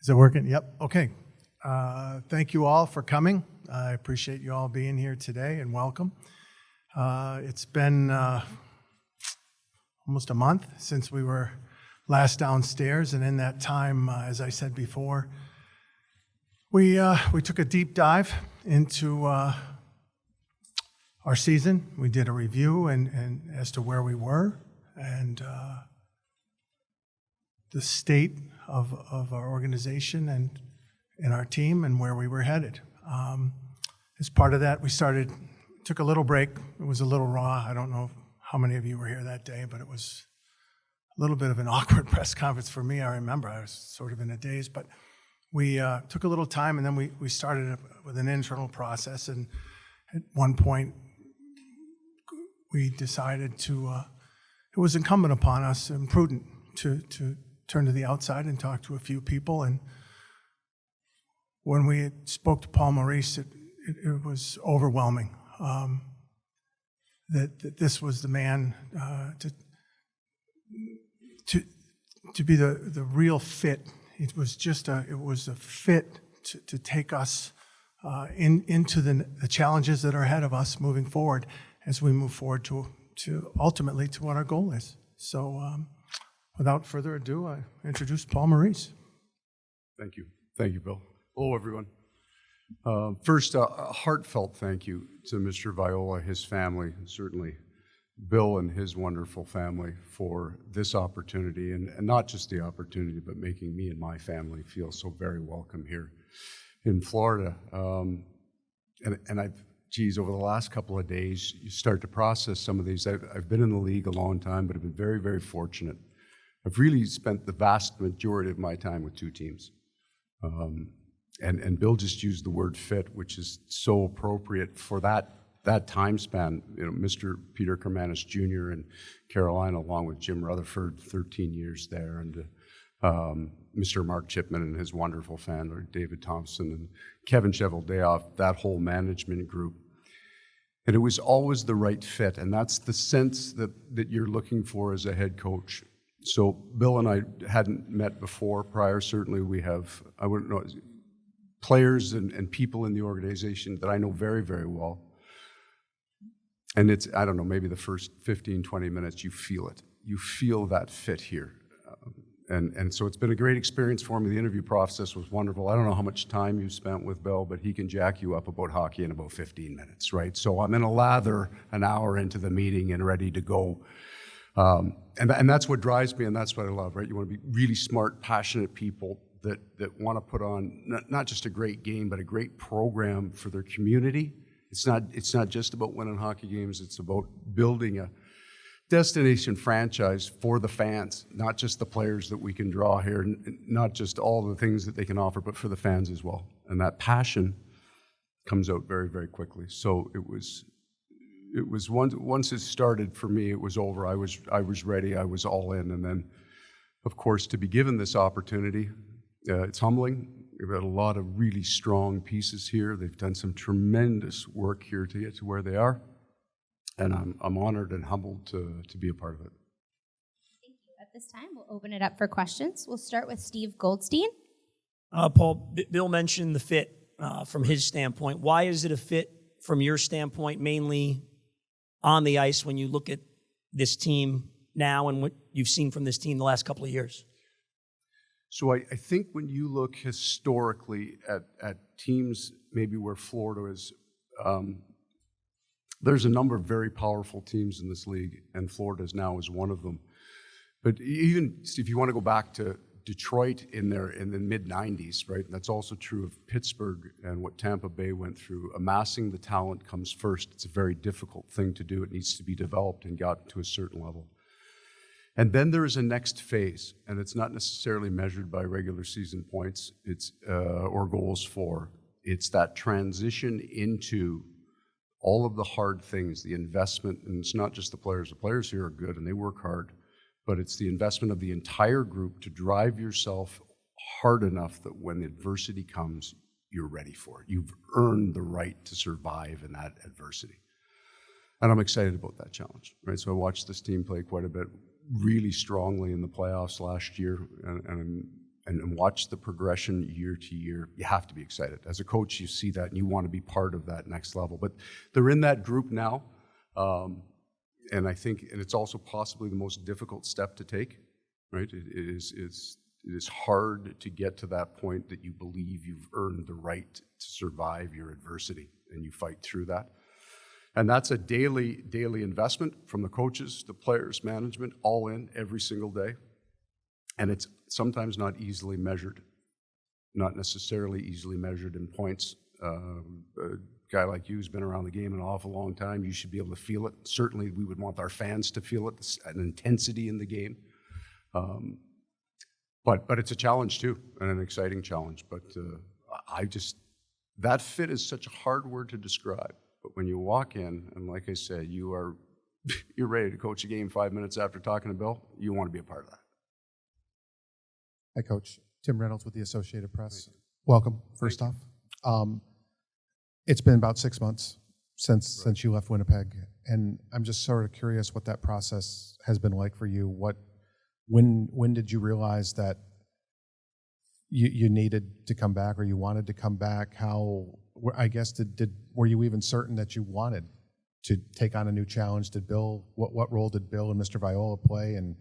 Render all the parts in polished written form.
Is it working? Yep. Okay. Thank you all for coming. I appreciate you all being here today, and welcome. It's been almost a month since we were last downstairs, and in that time, as I said before, we took a deep dive into our season. We did a review and as to where we were and the state of our organization and our team and where we were headed. As part of that, we took a little break. It was a little raw. I don't know how many of you were here that day, but it was a little bit of an awkward press conference for me. I remember I was sort of in a daze, but we took a little time, and then we started with an internal process, and at one point we decided it was incumbent upon us and prudent to turn to the outside and talk to a few people. And when we spoke to Paul Maurice, it was overwhelming that this was the man to be the real fit. It was a fit to take us into the challenges that are ahead of us moving forward as we move forward to ultimately to what our goal is. So without further ado, I introduce Paul Maurice. Thank you. Thank you, Bill. Hello, everyone. First, a heartfelt thank you to Mr. Viola, his family, and certainly Bill and his wonderful family for this opportunity, and not just the opportunity, but making me and my family feel so very welcome here in Florida. And over the last couple of days, you start to process some of these. I've been in the league a long time, but I've been very, very fortunate. I've really spent the vast majority of my time with two teams. And Bill just used the word fit, which is so appropriate for that time span. You know, Mr. Peter Kermanis Jr. in Carolina, along with Jim Rutherford, 13 years there, and Mr. Mark Chipman and his wonderful family, David Thompson and Kevin Cheveldayoff, that whole management group. And it was always the right fit, and that's the sense that you're looking for as a head coach. So Bill and I hadn't met before prior. Certainly we have, I wouldn't know, players and people in the organization that I know very, very well. And it's, I don't know, maybe the first 15, 20 minutes, you feel it. You feel that fit here. And so it's been a great experience for me. The interview process was wonderful. I don't know how much time you spent with Bill, but he can jack you up about hockey in about 15 minutes, right? So I'm in a lather an hour into the meeting and ready to go. And that's what drives me, and that's what I love, right? You want to be really smart, passionate people that want to put on not just a great game, but a great program for their community. It's not just about winning hockey games. It's about building a destination franchise for the fans, not just the players that we can draw here, not just all the things that they can offer, but for the fans as well. And that passion comes out very, very quickly. So it was once it started for me, it was over. I was ready. I was all in. And then, of course, to be given this opportunity, it's humbling. We've got a lot of really strong pieces here. They've done some tremendous work here to get to where they are. And I'm honored and humbled to be a part of it. Thank you. At this time, we'll open it up for questions. We'll start with Steve Goldstein. Paul, Bill mentioned the fit from his standpoint. Why is it a fit from your standpoint, mainly on the ice, when you look at this team now and what you've seen from this team the last couple of years? So I think when you look historically at teams maybe where Florida is, there's a number of very powerful teams in this league, and Florida now is one of them. But even if you want to go back to Detroit in the mid-'90s, right? That's also true of Pittsburgh and what Tampa Bay went through. Amassing the talent comes first. It's a very difficult thing to do. It needs to be developed and gotten to a certain level. And then there is a next phase, and it's not necessarily measured by regular season points or goals for. It's that transition into all of the hard things, the investment, and it's not just the players. The players here are good and they work hard, but it's the investment of the entire group to drive yourself hard enough that when adversity comes, you're ready for it. You've earned the right to survive in that adversity. And I'm excited about that challenge, right? So I watched this team play quite a bit, really strongly in the playoffs last year, and watch the progression year to year. You have to be excited. As a coach, you see that and you want to be part of that next level. But they're in that group now, and I think, and it's also possibly the most difficult step to take, right? It is hard to get to that point that you believe you've earned the right to survive your adversity, and you fight through that. And that's a daily investment from the coaches, the players, management, all in every single day. And it's sometimes not easily measured, not necessarily easily measured in points. A guy like you who's been around the game an awful long time, you should be able to feel it. Certainly we would want our fans to feel it, an intensity in the game. But it's a challenge too, and an exciting challenge. But that fit is such a hard word to describe. But when you walk in, and like I said, you're ready to coach a game 5 minutes after talking to Bill, you want to be a part of that. Hi, Coach. Tim Reynolds with the Associated Press. Welcome, first off. It's been about 6 months since you left Winnipeg, and I'm just sort of curious what that process has been like for you. When did you realize that you needed to come back, or you wanted to come back? I guess, were you even certain that you wanted to take on a new challenge? What role did Bill and Mr. Viola play in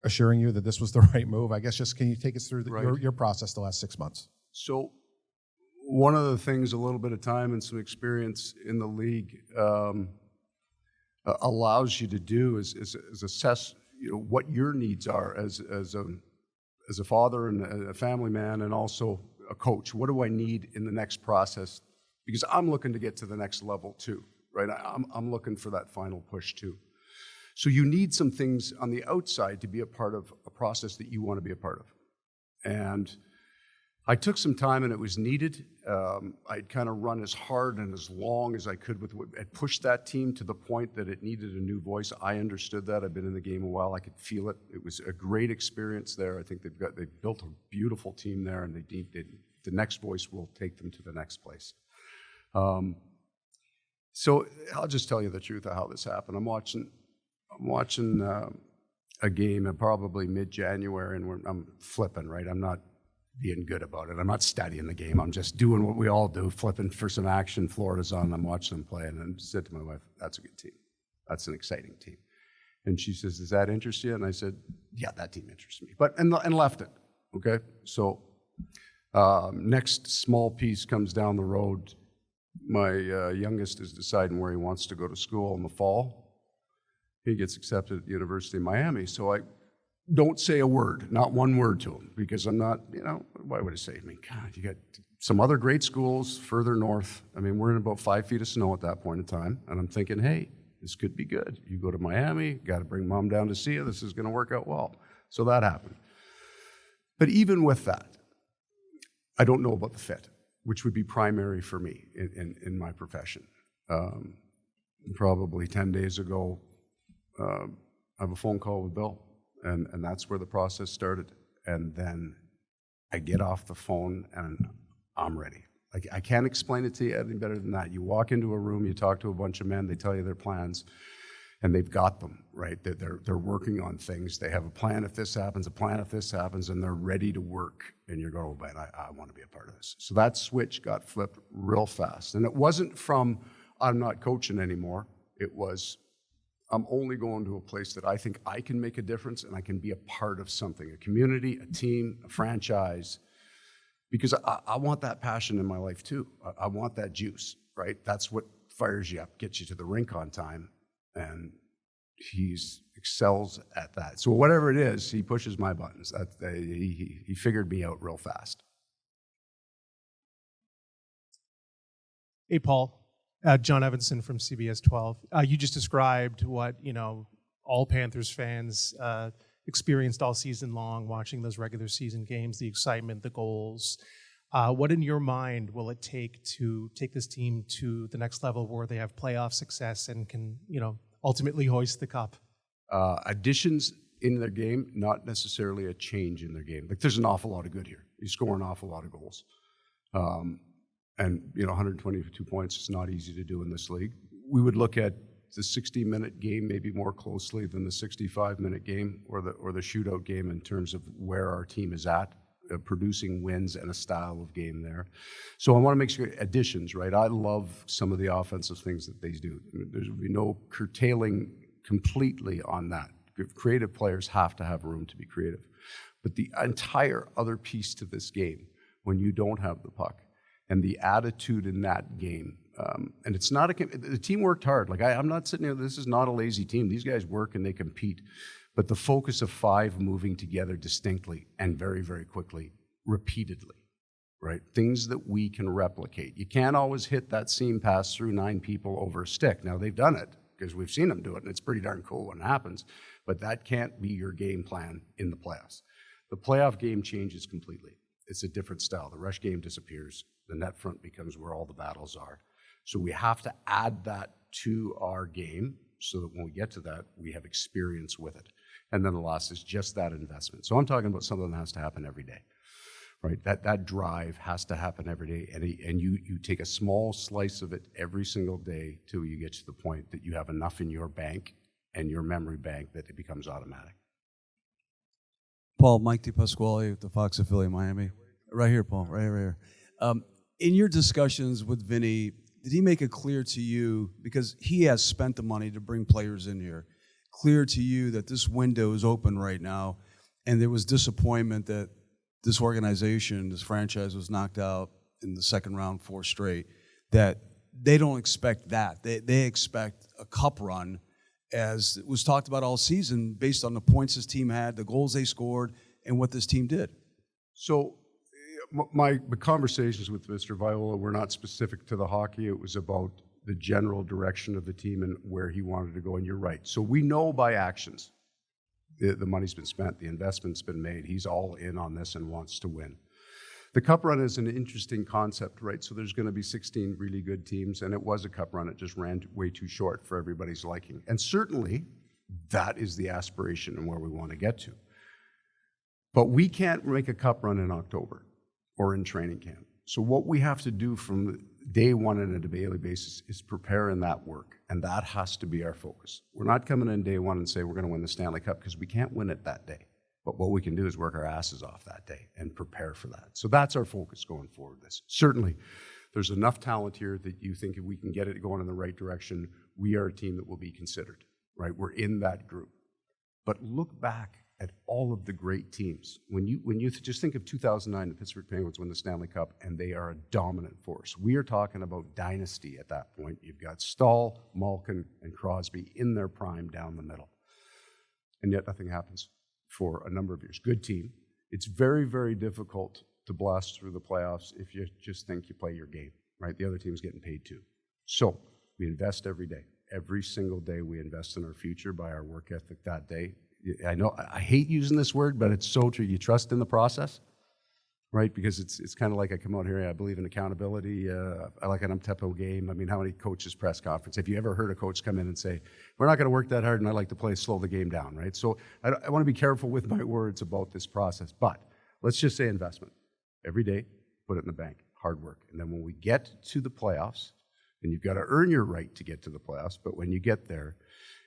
assuring you that this was the right move? I guess can you take us through your process the last 6 months? So one of the things, a little bit of time and some experience in the league allows you to do is assess what your needs are as a father and a family man, and also a coach. What do I need in the next process? Because I'm looking to get to the next level too, right? I'm looking for that final push too. So you need some things on the outside to be a part of a process that you want to be a part of. And I took some time, and it was needed. I'd kind of run as hard and as long as I could I'd pushed that team to the point that it needed a new voice. I understood that. I've been in the game a while. I could feel it. It was a great experience there. I think they've built a beautiful team there, and the next voice will take them to the next place. So I'll just tell you the truth of how this happened. I'm watching a game at probably mid-January, and I'm flipping, right? I'm not being good about it. I'm not studying the game. I'm just doing what we all do, flipping for some action. Florida's on, I'm watching them play, and I said to my wife, that's a good team. That's an exciting team. And she says, does that interest you? And I said, yeah, that team interests me. And left it, okay? So next small piece comes down the road. My youngest is deciding where he wants to go to school in the fall. He gets accepted at the University of Miami, so I don't say a word, not one word to him, because I'm not, why would I say? I mean, God, you got some other great schools further north. I mean, we're in about 5 feet of snow at that point in time, and I'm thinking, hey, this could be good. You go to Miami, got to bring mom down to see you. This is going to work out well. So that happened. But even with that, I don't know about the fit, which would be primary for me in my profession. Probably 10 days ago, I have a phone call with Bill. And that's where the process started. And then I get off the phone and I'm ready. I can't explain it to you any better than that. You walk into a room, you talk to a bunch of men, they tell you their plans, and they've got them, right? They're working on things. They have a plan if this happens, a plan if this happens, and they're ready to work. And you're going, oh man, I want to be a part of this. So that switch got flipped real fast. And it wasn't from, I'm not coaching anymore. It was, I'm only going to a place that I think I can make a difference and I can be a part of something, a community, a team, a franchise, because I want that passion in my life too. I want that juice, right? That's what fires you up, gets you to the rink on time, and he excels at that. So whatever it is, he pushes my buttons. He figured me out real fast. Hey, Paul. John Evanson from CBS 12. You just described what, all Panthers fans experienced all season long, watching those regular season games, the excitement, the goals. What in your mind will it take to take this team to the next level where they have playoff success and can, ultimately hoist the cup? Additions in their game, not necessarily a change in their game. Like, there's an awful lot of good here. You score an awful lot of goals. And 122 points is not easy to do in this league. We would look at the 60-minute game maybe more closely than the 65-minute game or the shootout game in terms of where our team is at. producing wins and a style of game there. So I want to make sure additions, right? I love some of the offensive things that they do. There's be no curtailing completely on that. Creative players have to have room to be creative. But the entire other piece to this game, when you don't have the puck, and the attitude in that game, and it's not the team worked hard. Like I'm not sitting here, this is not a lazy team. These guys work and they compete. But the focus of 5 moving together distinctly and very, very quickly, repeatedly, right? Things that we can replicate. You can't always hit that seam pass through 9 people over a stick. Now, they've done it because we've seen them do it, and it's pretty darn cool when it happens. But that can't be your game plan in the playoffs. The playoff game changes completely. It's a different style. The rush game disappears. The net front becomes where all the battles are. So we have to add that to our game so that when we get to that, we have experience with it. And then the last is just that investment. So I'm talking about something that has to happen every day, right? That drive has to happen every day. And you take a small slice of it every single day till you get to the point that you have enough in your bank and your memory bank that it becomes automatic. Paul, Mike DePasquale with the Fox affiliate Miami. Right here, Paul, right here. In your discussions with Vinny, did he make it clear to you, because he has spent the money to bring players in here, clear to you that this window is open right now, and there was disappointment that this organization, this franchise was knocked out in the second round 4 straight, that they don't expect that. They expect a cup run, as it was talked about all season, based on the points this team had, the goals they scored, and what this team did. So my conversations with Mr. Viola were not specific to the hockey. It was about the general direction of the team and where he wanted to go, and you're right. So we know by actions the money's been spent, the investment's been made, he's all in on this and wants to win. The cup run is an interesting concept, right? So there's going to be 16 really good teams, and it was a cup run. It just ran way too short for everybody's liking. And certainly that is the aspiration and where we want to get to. But we can't make a cup run in October or in training camp. So what we have to do from day one on a daily basis is prepare in that work, and that has to be our focus. We're not coming in day one and say we're going to win the Stanley Cup, because we can't win it that day. But what we can do is work our asses off that day and prepare for that. So that's our focus going forward. Certainly, there's enough talent here that you think if we can get it going in the right direction, we are a team that will be considered, right? We're in that group. But look back at all of the great teams. When you just think of 2009, the Pittsburgh Penguins win the Stanley Cup, and they are a dominant force. We are talking about dynasty at that point. You've got Stahl, Malkin, and Crosby in their prime down the middle. And yet nothing happens for a number of years. Good team. It's very, very difficult to blast through the playoffs if you just think you play your game, right? The other team's getting paid too. So we invest every day. Every single day we invest in our future by our work ethic that day. I know I hate using this word, but it's so true. You trust in the process, right? Because it's kind of like I come out here, I believe in accountability. I like an up-tempo game. I mean, how many coaches press conference? Have you ever heard a coach come in and say, we're not going to work that hard and I like to play, slow the game down, right? So I want to be careful with my words about this process, but let's just say investment. Every day, put it in the bank, hard work. And then when we get to the playoffs, and you've got to earn your right to get to the playoffs, but when you get there,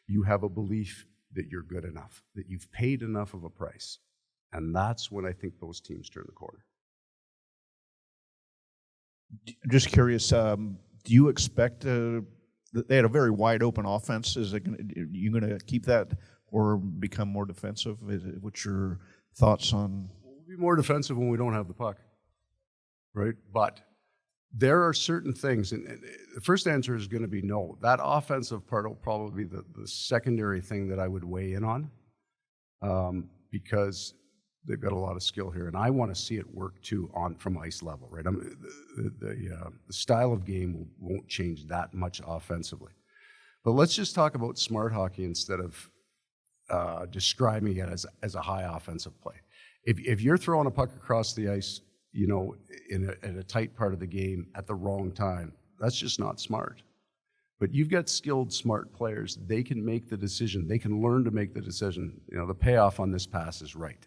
you have a belief that you're good enough, that you've paid enough of a price. And that's when I think those teams turn the corner. Just curious, do you expect they had a very wide open offense? Are you going to keep that or become more defensive? What's your thoughts on? We'll be more defensive when we don't have the puck, right? But there are certain things, and the first answer is going to be no. That offensive part will probably be the secondary thing that I would weigh in on, because they've got a lot of skill here, and I want to see it work too from ice level, right? The style of game won't change that much offensively. But let's just talk about smart hockey instead of describing it as a high offensive play. If you're throwing a puck across the ice, in a tight part of the game at the wrong time, that's just not smart. But you've got skilled, smart players. They can make the decision. They can learn to make the decision. The payoff on this pass is right.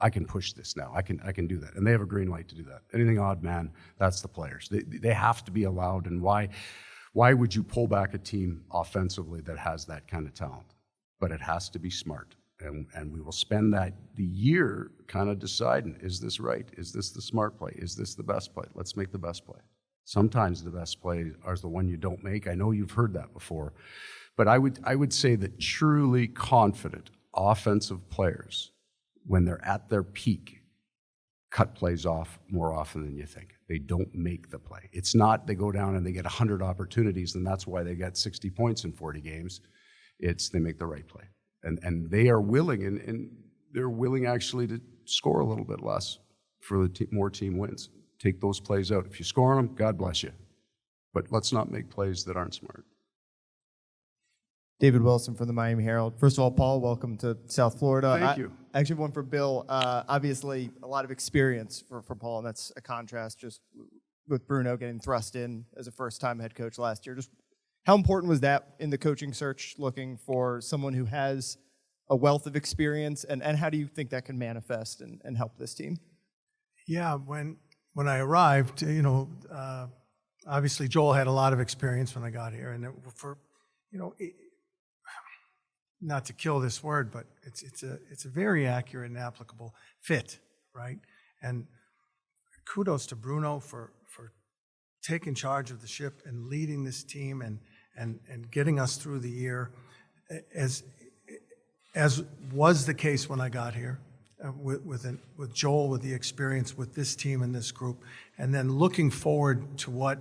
I can push this now. I can do that. And they have a green light to do that. Anything odd man, that's the players. They have to be allowed. And why would you pull back a team offensively that has that kind of talent? But it has to be smart. And we will spend the year kind of deciding, is this right? Is this the smart play? Is this the best play? Let's make the best play. Sometimes the best play is the one you don't make. I know you've heard that before. But I would say that truly confident offensive players, when they're at their peak, cut plays off more often than you think. They don't make the play. It's not they go down and they get 100 opportunities, and that's why they got 60 points in 40 games. It's they make the right play. And they are willing, and they're willing actually to score a little bit less for the more team wins. Take those plays out. If you score them, God bless you. But let's not make plays that aren't smart. David Wilson from the Miami Herald. First of all, Paul, welcome to South Florida. Thank you. I actually have one for Bill. Obviously, a lot of experience for Paul, and that's a contrast just with Bruno getting thrust in as a first-time head coach last year. Just how important was that in the coaching search, looking for someone who has a wealth of experience, and how do you think that can manifest and help this team? Yeah, when I arrived, obviously Joel had a lot of experience when I got here, and not to kill this word, but it's a very accurate and applicable fit, right? And kudos to Bruno for taking charge of the ship and leading this team and getting us through the year, as was the case when I got here, with Joel, with the experience with this team and this group, and then looking forward to what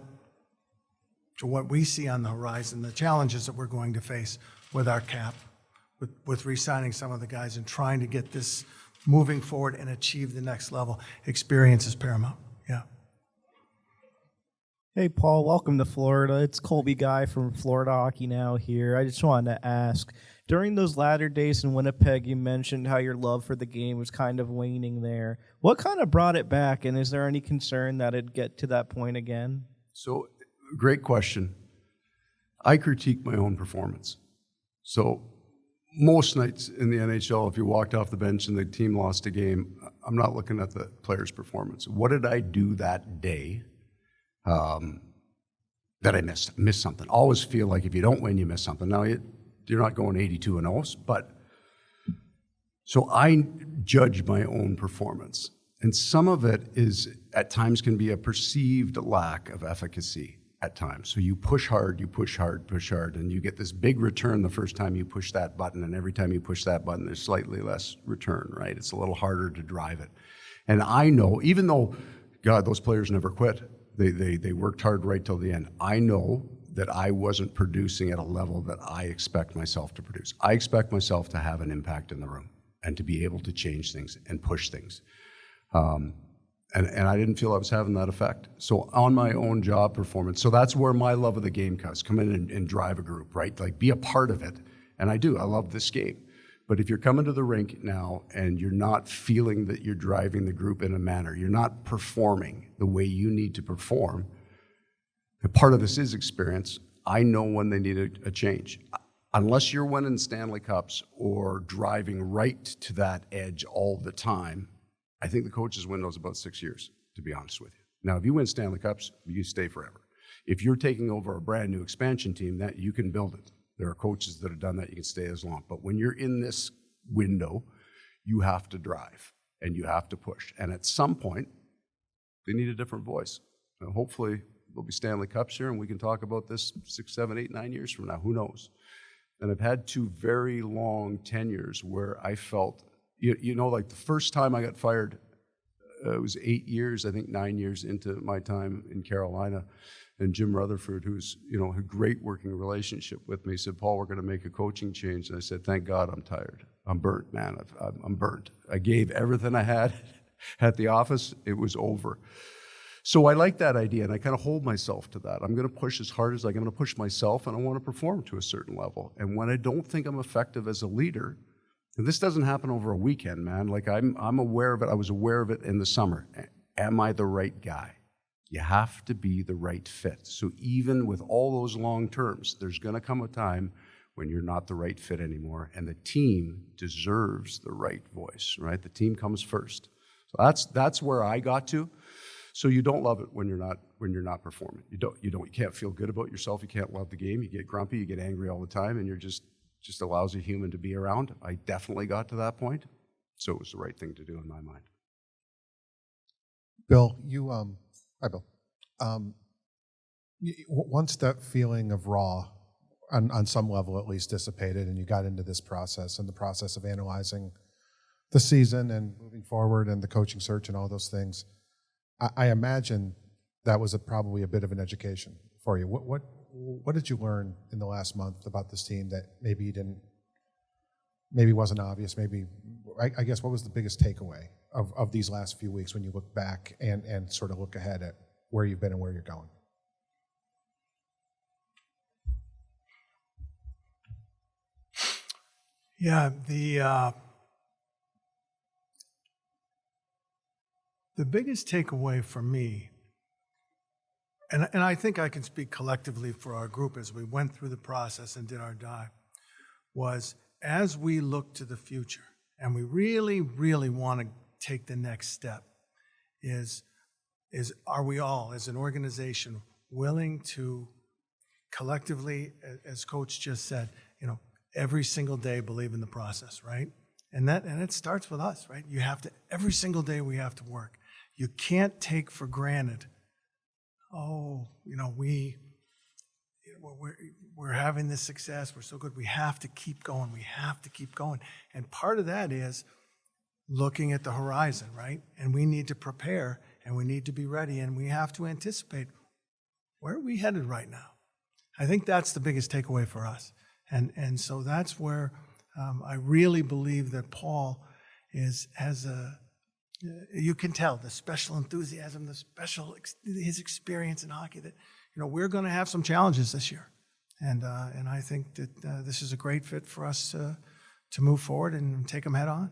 we see on the horizon, the challenges that we're going to face with our cap, with re-signing some of the guys and trying to get this moving forward and achieve the next level. Experience is paramount. Yeah. Hey, Paul, welcome to Florida. It's Colby Guy from Floridahockeynow here. I just wanted to ask, during those latter days in Winnipeg, you mentioned how your love for the game was kind of waning there. What kind of brought it back, and is there any concern that it'd get to that point again? So, great question. I critique my own performance. So, most nights in the NHL, if you walked off the bench and the team lost a game, I'm not looking at the player's performance. What did I do that day that I missed? Missed something. Always feel like if you don't win, you miss something. Now, you're not going 82-0, but so I judge my own performance. And some of it is, at times, can be a perceived lack of efficacy at times. So you push hard, and you get this big return the first time you push that button, and every time you push that button, there's slightly less return, right? It's a little harder to drive it. And I know, even though, God, those players never quit. They worked hard right till the end. I know that I wasn't producing at a level that I expect myself to produce. I expect myself to have an impact in the room and to be able to change things and push things. And I didn't feel I was having that effect. So on my own job performance, so that's where my love of the game comes. Come in and drive a group, right? Like, be a part of it. And I do. I love this game. But if you're coming to the rink now and you're not feeling that you're driving the group in a manner, you're not performing the way you need to perform, a part of this is experience. I know when they need a change. Unless you're winning Stanley Cups or driving right to that edge all the time, I think the coach's window is about 6 years, to be honest with you. Now, if you win Stanley Cups, you stay forever. If you're taking over a brand new expansion team, that you can build it. There are coaches that have done that. You can stay as long. But when you're in this window, you have to drive and you have to push. And at some point, they need a different voice. And hopefully, there'll be Stanley Cups here, and we can talk about this 6, 7, 8, 9 years from now. Who knows? And I've had 2 very long tenures where I felt, like the first time I got fired, it was 8 years, I think 9 years into my time in Carolina. And Jim Rutherford, who's, a great working relationship with me, said, Paul, we're going to make a coaching change. And I said, thank God, I'm tired. I'm burnt, man. I'm burnt. I gave everything I had at the office. It was over. So I like that idea, and I kind of hold myself to that. I'm going to push as hard as I'm going to push myself, and I want to perform to a certain level. And when I don't think I'm effective as a leader, and this doesn't happen over a weekend, man. Like, I'm aware of it. I was aware of it in the summer. Am I the right guy? You have to be the right fit. So even with all those long terms, there's going to come a time when you're not the right fit anymore, and the team deserves the right voice, right? The team comes first. So that's where I got to. So you don't love it when you're not performing. You can't feel good about yourself. You can't love the game. You get grumpy. You get angry all the time, and you're just just a lousy human to be around. I definitely got to that point, so it was the right thing to do in my mind. Bill, hi Bill. Once that feeling of raw, on some level at least, dissipated, and you got into this process and the process of analyzing the season and moving forward and the coaching search and all those things, I imagine that was probably a bit of an education for you. What did you learn in the last month about this team that maybe wasn't obvious? I guess, what was the biggest takeaway of these last few weeks when you look back and sort of look ahead at where you've been and where you're going? Yeah, the biggest takeaway for me, and I think I can speak collectively for our group as we went through the process and did our dive, was as we look to the future and we really, really want to take the next step, is are we all, as an organization, willing to collectively, as Coach just said, every single day believe in the process, right? And it starts with us, right? You have to, every single day we have to work. You can't take for granted, we're having this success, we're so good, we have to keep going, And part of that is looking at the horizon, right? And we need to prepare, and we need to be ready, and we have to anticipate, where are we headed right now? I think that's the biggest takeaway for us. And so that's where I really believe that Paul has you can tell the special enthusiasm, his experience in hockey, that we're going to have some challenges this year, and I think that this is a great fit for us to move forward and take them head on.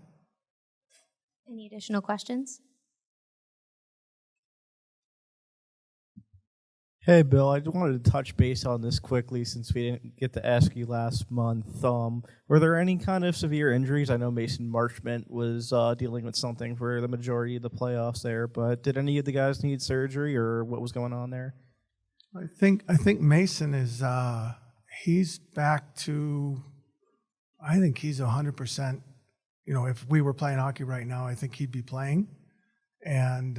Any additional questions? Hey, Bill, I just wanted to touch base on this quickly since we didn't get to ask you last month. Were there any kind of severe injuries? I know Mason Marchment was dealing with something for the majority of the playoffs there, but did any of the guys need surgery, or what was going on there? I think Mason is he's back to, I think he's 100%. If we were playing hockey right now, I think he'd be playing. And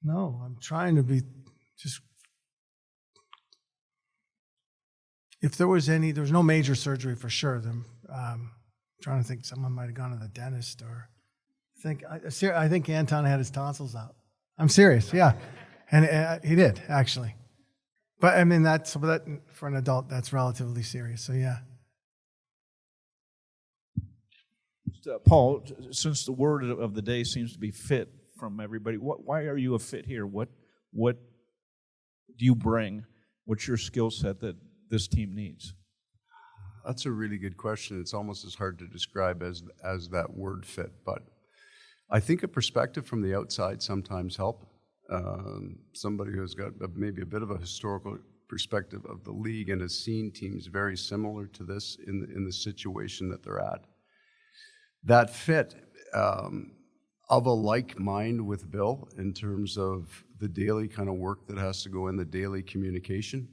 no, I'm trying to be just, if there was no major surgery for sure. Then I'm trying to think, someone might have gone to the dentist, or I think Anton had his tonsils out. I'm serious, yeah. And he did, actually. But I mean, that for an adult, that's relatively serious, so yeah. Paul, since the word of the day seems to be fit from everybody, why are you a fit here? What do you bring? What's your skill set that this team needs? That's a really good question. It's almost as hard to describe as that word fit, but I think a perspective from the outside sometimes help. Somebody who's got maybe a bit of a historical perspective of the league and has seen teams very similar to this in the situation that they're at. That fit of a like mind with Bill in terms of the daily kind of work that has to go in, the daily communication.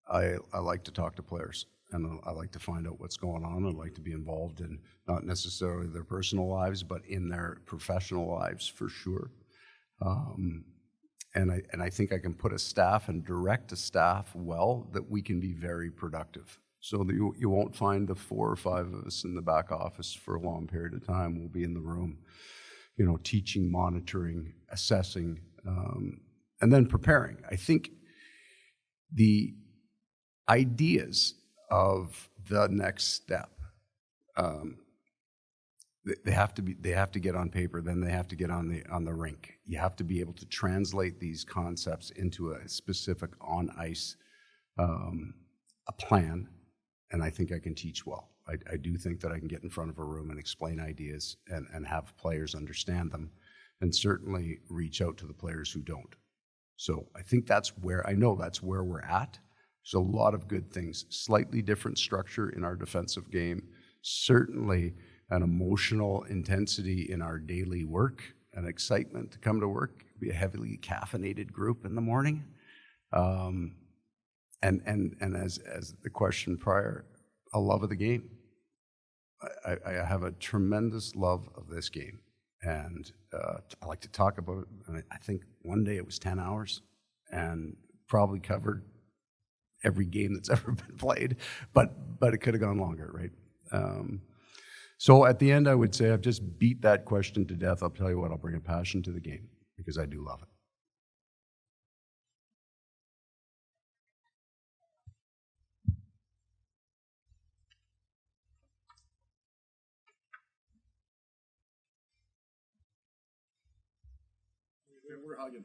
I like to talk to players, and I like to find out what's going on. I like to be involved in not necessarily their personal lives, but in their professional lives for sure. And I think I can put a staff and direct a staff well that we can be very productive. So that you won't find the 4 or 5 of us in the back office for a long period of time. We'll be in the room, teaching, monitoring, assessing, and then preparing. I think the ideas of the next step, they have to get on paper, then they have to get on the rink. You have to be able to translate these concepts into a specific on ice a plan. And I think I can teach well. I do think that I can get in front of a room and explain ideas and have players understand them, and certainly reach out to the players who don't. So I think that's where we're at. There's a lot of good things. Slightly different structure in our defensive game. Certainly an emotional intensity in our daily work, an excitement to come to work, be a heavily caffeinated group in the morning. And as the question prior, a love of the game. I have a tremendous love of this game, and I like to talk about it. And I think one day it was 10 hours, and probably covered every game that's ever been played, but it could have gone longer, right? So at the end, I would say I've just beat that question to death. I'll tell you what, I'll bring a passion to the game because I do love it. We're hugging.